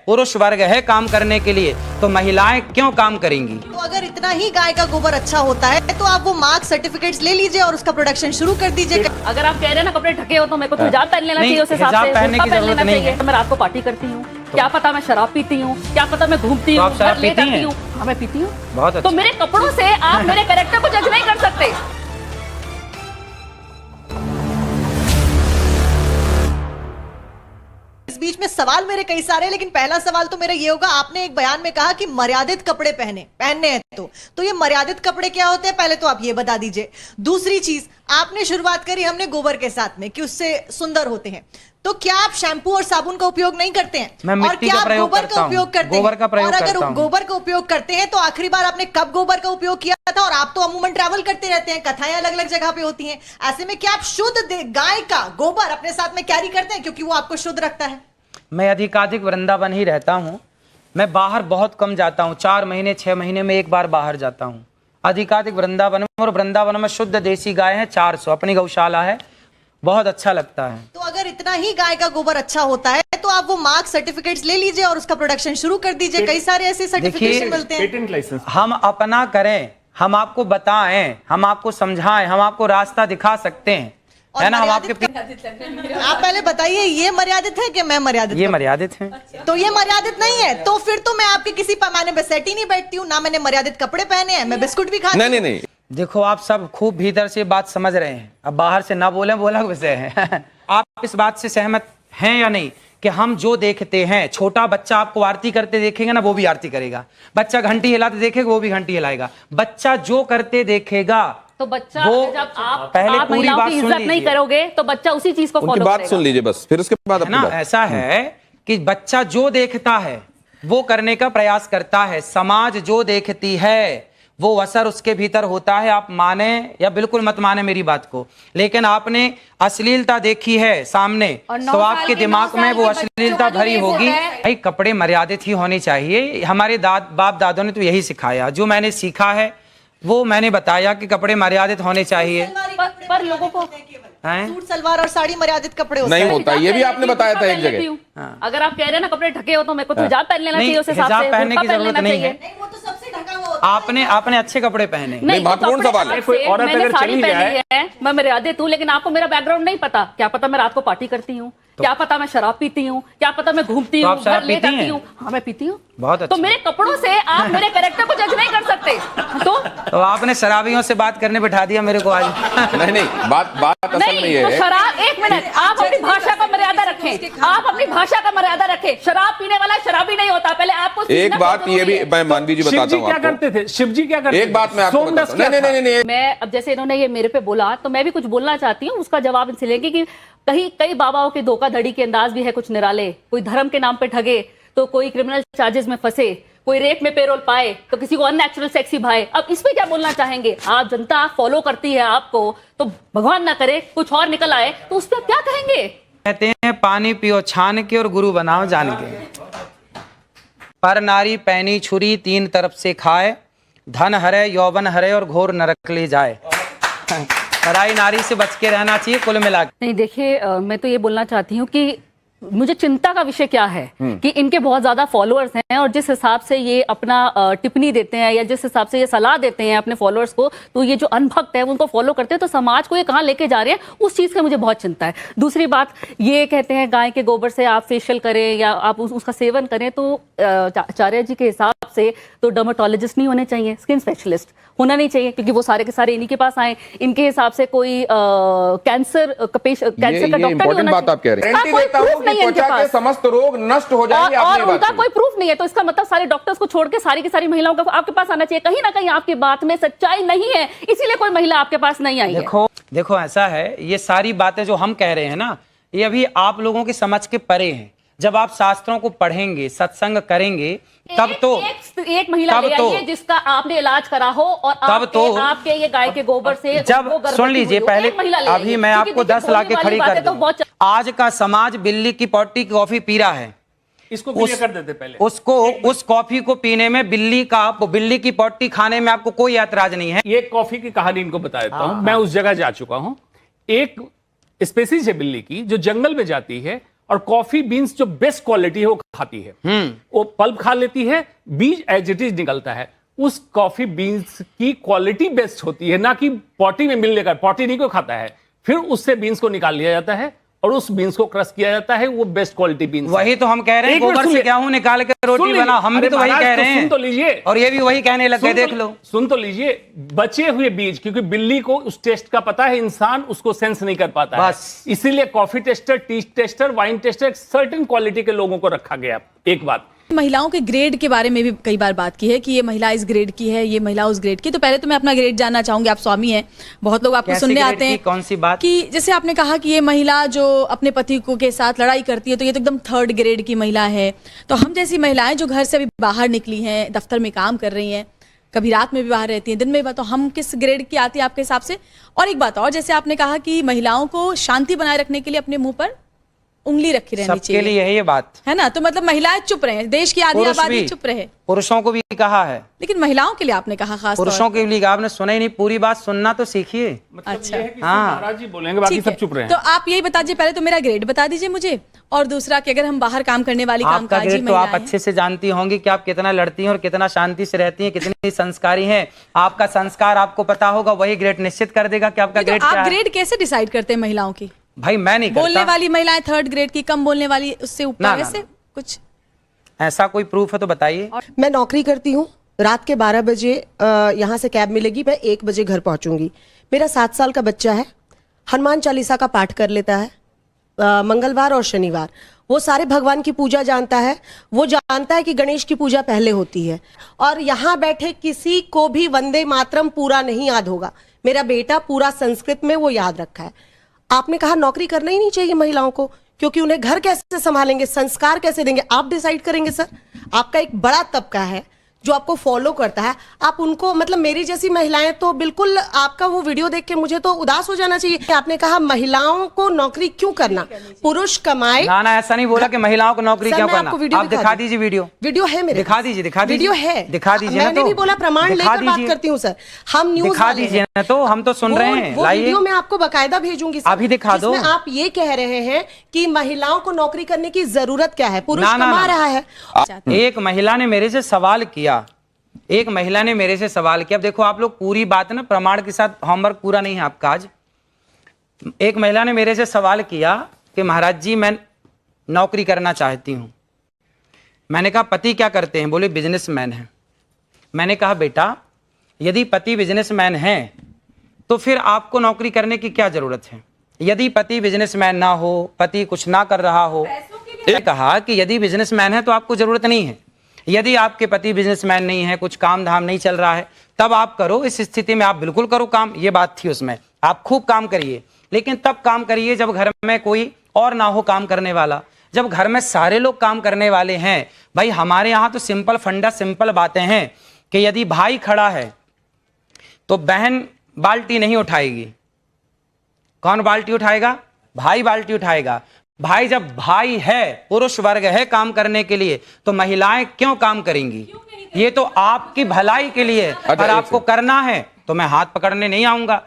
पुरुष वर्ग है काम करने के लिए, तो महिलाएं क्यों काम करेंगी? तो अगर इतना ही गाय का गोबर अच्छा होता है तो आप वो मार्क सर्टिफिकेट्स ले लीजिए और उसका प्रोडक्शन शुरू कर दीजिए। अगर आप कह रहे हैं ना कपड़े ढके हो तो मेरे को तो हिजाब पहन लेना चाहिए, उस हिसाब से पहनने की जरूरत नहीं है। मैं रात को पार्टी करती हूँ, क्या पता मैं शराब पीती हूँ, क्या पता मैं घूमती हूँ, शराब पीती हैं? हाँ मैं पीती हूँ। बहुत अच्छा। तो मेरे कपड़ों से आप मेरे कैरेक्टर को जज नहीं कर सकते। इस बीच में सवाल मेरे कई सारे हैं, लेकिन पहला सवाल तो मेरा ये होगा, आपने एक बयान में कहा कि मर्यादित कपड़े पहनने हैं, तो ये मर्यादित कपड़े क्या होते हैं, पहले तो आप ये बता दीजिए। दूसरी चीज, आपने शुरुआत करी हमने गोबर के साथ में कि उससे सुंदर होते हैं, तो क्या आप शैम्पू और साबुन का उपयोग नहीं करते हैं? मैं और मिट्टी क्या का आप प्रयोग गोबर करता का हूं। उपयोग करते हैं? गोबर का प्रयोग और अगर करता हूं। गोबर का उपयोग करते हैं तो आखिरी बार आपने कब गोबर का उपयोग किया था? और आप तो अमूमन ट्रैवल करते रहते हैं, कथाएं अलग अलग जगह पे होती हैं, ऐसे में क्या आप शुद्ध गाय का गोबर अपने साथ में कैरी करते हैं क्योंकि वो आपको शुद्ध रखता है? मैं अधिकाधिक वृंदावन ही रहता हूँ, मैं बाहर बहुत कम जाता हूँ, 4 महीने 6 महीने में एक बार बाहर जाता हूँ। अधिकाधिक वृंदावन में, और वृंदावन में शुद्ध देसी गाय है 400, अपनी गौशाला है, बहुत अच्छा लगता है। तो अगर इतना ही गाय का गोबर अच्छा होता है तो आप वो मार्क सर्टिफिकेट्स ले लीजिए और उसका प्रोडक्शन शुरू कर दीजिए। कई सारे ऐसे सर्टिफिकेशन मिलते हैं। पेटेंट लाइसेंस हम अपना करें, हम आपको बताएं, हम आपको समझाएं, हम आपको रास्ता दिखा सकते हैं, है ना? हम आपके आप पहले बताइए, ये मर्यादित है कि मैं मर्यादित? ये मर्यादित है। तो ये मर्यादित नहीं है, तो फिर तो मैं आपके किसी पैमाने पे सेट ही नहीं बैठती हूँ, ना मैंने मर्यादित कपड़े पहने हैं, मैं बिस्कुट भी खाती हूँ। नहीं देखो आप सब खूब भीतर से बात समझ रहे हैं, अब बाहर से ना बोले बोला विषय है। आप इस बात से सहमत हैं या नहीं कि हम जो देखते हैं, छोटा बच्चा आपको आरती करते देखेगा ना, वो भी आरती करेगा, बच्चा घंटी हिलाते देखेगा वो भी घंटी हिलाएगा, बच्चा जो करते देखेगा तो बच्चा वो जब आप पहले आप पूरी महिलाओं बात की सुन इज्जत नहीं लीजिए। करोगे तो बच्चा उसी चीज को उनकी फॉलो बात करेगा। सुन लीजिए बस, फिर उसके बाद है ना? अपनी बात। ऐसा है कि बच्चा जो देखता है वो करने का प्रयास करता है, समाज जो देखती है वो असर उसके भीतर होता है। आप माने या बिल्कुल मत माने मेरी बात को, लेकिन आपने अश्लीलता देखी है सामने तो आपके दिमाग में वो अश्लीलता भरी होगी। भाई कपड़े मर्यादित ही होने चाहिए, हमारे बाप दादों ने तो यही सिखाया, जो मैंने सीखा है वो मैंने बताया कि कपड़े मर्यादित होने चाहिए। पर लोगों को सूट सलवार और साड़ी मर्यादित कपड़े होते हैं। नहीं होता, ये भी आपने बताया था एक जगह। अगर आप कह रहे हैं ना कपड़े ढके हो तो मेरे को तो हिजाब पहन लेना चाहिए, उस हिसाब से हिजाब पहनने की बुर्का जरूरत लेना नहीं है। चाहिए। वो तो सबसे ढका हुआ होता है। आपने अच्छे कपड़े पहने। नहीं, महत्वपूर्ण सवाल है। कोई औरत मैंने अगर साड़ी चली पहनी जाए- है, मैं मर्यादित हूँ, लेकिन आपको मेरा बैकग्राउंड नहीं पता। क्या पता मैं रात को पार्टी करती हूँ, क्या पता मैं शराब पीती हूँ, क्या पता मैं घूमती तो हूँ, आप शराब घर ले पीती जाती हैं? हूँ। हाँ मैं पीती हूँ। बहुत अच्छा। तो मेरे कपड़ों से आप मेरे कैरेक्टर को जज नहीं कर सकते। तो आपने शराबियों से बात करने बिठा दिया मेरे को आज। नहीं, बात असल में नहीं ये तो है। शराब, एक मिनट, आप अपनी भाषा का मर्यादा रखें, आप अपनी भाषा का मर्यादा रखें। शराब पीने वाला शराबी नहीं होता। पहले आपको एक बात ये भी मैं मानवी जी शिव बताता जी हूँ क्या आपको। करते थे? शिव जी क्या करते थे? एक बात मैं आपको सोमरस बताता हूँ। क्या था? नहीं, मैं अब जैसे इन्होंने ये मेरे पे बोला तो मैं भी कुछ बोलना चाहती हूँ, उसका जवाब इनसे लेंगे कि कई बाबाओं के धोखाधड़ी के अंदाज भी है कुछ निराले। कोई धर्म के नाम पे ठगे तो कोई क्रिमिनल चार्जेस में फंसे, कोई रेप में पेरोल पाए तो किसी को अननेचुरल सेक्सी भाए। अब इस पे क्या बोलना चाहेंगे? आप जनता फॉलो करती है आपको, तो भगवान ना करे कुछ और निकल आए तो उस पर क्या कहेंगे? कहते हैं पानी पियो छान के और गुरु बनाओ जान के। पर नारी पैनी छुरी तीन तरफ से खाए, धन हरे यौवन हरे और घोर नरक ले जाए। पराई नारी से बच के रहना चाहिए कुल मिला के। नहीं देखिए, मैं तो ये बोलना चाहती हूँ कि मुझे चिंता का विषय क्या है कि इनके बहुत ज्यादा फॉलोअर्स हैं, और जिस हिसाब से ये अपना टिप्पणी देते हैं या जिस हिसाब से ये सलाह देते हैं अपने फॉलोअर्स को, तो ये जो अनभक्त है उनको फॉलो करते हैं, तो समाज को ये कहाँ लेके जा रहे हैं, उस चीज की मुझे बहुत चिंता है। दूसरी बात, ये कहते हैं गाय के गोबर से आप फेशियल करें या आप उसका सेवन करें, तो आचार्य जी के हिसाब से तो डर्मेटोलॉजिस्ट नहीं होने चाहिए, स्किन स्पेशलिस्ट होना नहीं चाहिए, क्योंकि वो सारे के सारे इन्हीं के पास आए। इनके हिसाब से कोई कैंसर का डॉक्टर नहीं होना बात आप कह रहे हैं। कोई proof नहीं है इनके त्वचा के पास। समस्त रोग नष्ट हो जाएंगे, और आपने ये बात उनका कही। कोई प्रूफ नहीं है, तो इसका मतलब सारे डॉक्टर्स को छोड़ के सारी की सारी महिलाओं का आपके पास आना चाहिए। कहीं ना कहीं आपकी बात में सच्चाई नहीं है, इसीलिए कोई महिला आपके पास नहीं आई है। देखो ऐसा है, ये सारी बातें जो हम कह रहे हैं ना, ये अभी आप लोगों की समझ के परे हैं। जब आप शास्त्रों को पढ़ेंगे, सत्संग करेंगे, तब तो एक महिला ले आइए जिसका आपने इलाज करा हो, और आपके ये गाय के गोबर से जब सुन लीजिए पहले, अभी मैं आपको 10 लाख के खड़ी कर दूं। आज का समाज बिल्ली की पॉटी कॉफी पी रहा है, इसको क्लियर कर देते पहले। उसको उस कॉफी को पीने में बिल्ली की पॉटी खाने में आपको कोई ऐतराज नहीं है। ये कॉफी की कहानी इनको बता देता हूं। मैं उस जगह जा चुका हूं। एक स्पेसीज है बिल्ली की जो जंगल में जाती है, और कॉफी बीन्स जो बेस्ट क्वालिटी है वो खाती है। वो पल्प खा लेती है, बीज एज इट इज निकलता है। उस कॉफी बीन्स की क्वालिटी बेस्ट होती है, ना कि पॉटी में मिलने का। पॉटी नहीं को खाता है, फिर उससे बीन्स को निकाल लिया जाता है और उस बीन्स को क्रश किया जाता है, वो बेस्ट क्वालिटी बीन्स। वही तो हम कह रहे हैं, गोबर से गेहूं निकाल के रोटी बना, हम भी तो वही कह रहे हैं। सुन तो लीजिए, और ये भी वही कहने लग गए, देख लो। सुन तो लीजिए, बचे हुए बीज, क्योंकि बिल्ली को उस टेस्ट का पता है, इंसान उसको सेंस नहीं कर पाता है, इसीलिए coffee tester, T tester, wine taster, certain quality के लोगों को रखा गया। एक बात, महिलाओं के ग्रेड के बारे में भी कई बार बात की है कि ये महिला इस ग्रेड की है, ये महिला उस ग्रेड की। तो पहले तो मैं अपना ग्रेड जानना चाहूंगी। आप स्वामी हैं, बहुत लोग आपको सुनने आते हैं। कौन सी बात? कि जैसे आपने कहा कि ये महिला जो अपने पति को के साथ लड़ाई करती है, तो ये तो एकदम 3rd ग्रेड की महिला है। तो हम जैसी महिलाएं जो घर से अभी बाहर निकली हैं, दफ्तर में काम कर रही हैं, कभी रात में भी बाहर रहती हैं, दिन में भी, तो हम किस ग्रेड की आती है आपके हिसाब से? और एक बात और, जैसे आपने कहा कि महिलाओं को शांति बनाए रखने के लिए अपने मुंह पर उंगली रखी रहनी चाहिए, सबके लिए है ये बात, है ना? तो मतलब महिलाएं चुप रहे, देश की आधी आबादी चुप रहे। पुरुषों को भी कहा है, लेकिन महिलाओं के लिए आपने कहा खास पुरुषों के लिए आपने सुना ही नहीं, पूरी बात सुनना तो सीखिए। अच्छा, महाराज जी बोलेंगे, बाकी सब चुप रहे हैं। तो आप यही बता दीजिए, पहले तो मेरा ग्रेड बता दीजिए मुझे, और दूसरा कि अगर हम बाहर काम करने वाली कामकाजी महिलाएं, तो आप अच्छे से जानती होंगी कि आप कितना लड़ती हैं और कितना शांति से रहती हैं, कितनी संस्कारी हैं। आपका संस्कार आपको पता होगा, वही ग्रेड निश्चित कर देगा कि आपका ग्रेड क्या है। आप ग्रेड कैसे डिसाइड करते हैं महिलाओं की? भाई मैं नहीं करता। बोलने वाली महिलाएं 3rd ग्रेड की, कम बोलने वाली उससे ऊपर, ऐसे कुछ ऐसा कोई प्रूफ है तो बताइए। मैं नौकरी करती हूँ, रात के 12 बजे यहाँ से कैब मिलेगी, मैं 1 बजे घर पहुंचूंगी। मेरा 7 साल का बच्चा है, हनुमान चालीसा का पाठ कर लेता है मंगलवार और शनिवार। वो सारे भगवान की पूजा जानता है, वो जानता है कि गणेश की पूजा पहले होती है। और यहाँ बैठे किसी को भी वंदे मातरम पूरा नहीं याद होगा। मेरा बेटा पूरा संस्कृत में वो याद रखा है। आपने कहा नौकरी करना ही नहीं चाहिए महिलाओं को, क्योंकि उन्हें घर कैसे संभालेंगे, संस्कार कैसे देंगे, आप डिसाइड करेंगे। सर, आपका एक बड़ा तबका है जो आपको फॉलो करता है, आप उनको, मतलब मेरी जैसी महिलाएं तो बिल्कुल, आपका वो वीडियो देख के मुझे तो उदास हो जाना चाहिए। आपने कहा महिलाओं को नौकरी क्यों करना, पुरुष कमाए। ना ऐसा नहीं बोला कि महिलाओं को नौकरी क्यों करना। आप दिखा दीजिए वीडियो है मेरे, दिखा दीजिए वीडियो है, दिखा दीजिए। मैंने भी बोला प्रमाण लेकर बात करती हूँ सर, हम न्यूज़ दिखा दीजिए ना, तो हम तो सुन रहे हैं। वो वीडियो मैं आपको बकायदा भेजूंगी, अभी दिखा दो। आप ये कह रहे हैं कि महिलाओं को नौकरी करने की जरूरत क्या है, पुरुष कमा रहा है। एक महिला ने मेरे से सवाल किया, अब देखो आप लोग पूरी बात ना प्रमाण के साथ, होमवर्क पूरा नहीं है आपका आज। एक महिला ने मेरे से सवाल किया कि महाराज जी मैं नौकरी करना चाहती हूं। मैंने कहा पति क्या करते हैं? बोले बिजनेसमैन है। मैंने कहा बेटा यदि पति बिजनेसमैन है तो फिर आपको नौकरी करने की क्या जरूरत है? यदि पति बिजनेसमैन ना हो, पति कुछ ना कर रहा हो, कहा कि यदि बिजनेसमैन है तो आपको जरूरत नहीं है। यदि आपके पति बिजनेसमैन नहीं है, कुछ काम धाम नहीं चल रहा है, तब आप करो। इस स्थिति में आप बिल्कुल करो काम, ये बात थी उसमें। आप खूब काम करिए, लेकिन तब काम करिए जब घर में कोई और ना हो काम करने वाला। जब घर में सारे लोग काम करने वाले हैं, भाई हमारे यहाँ तो सिंपल फंडा, सिंपल बातें हैं कि यदि भाई खड़ा है तो बहन बाल्टी नहीं उठाएगी। कौन बाल्टी उठाएगा? भाई बाल्टी उठाएगा। भाई जब भाई है, पुरुष वर्ग है काम करने के लिए, तो महिलाएं क्यों काम करेंगी? ये तो आपकी भलाई के लिए। अगर आपको करना है तो मैं हाथ पकड़ने नहीं आऊंगा।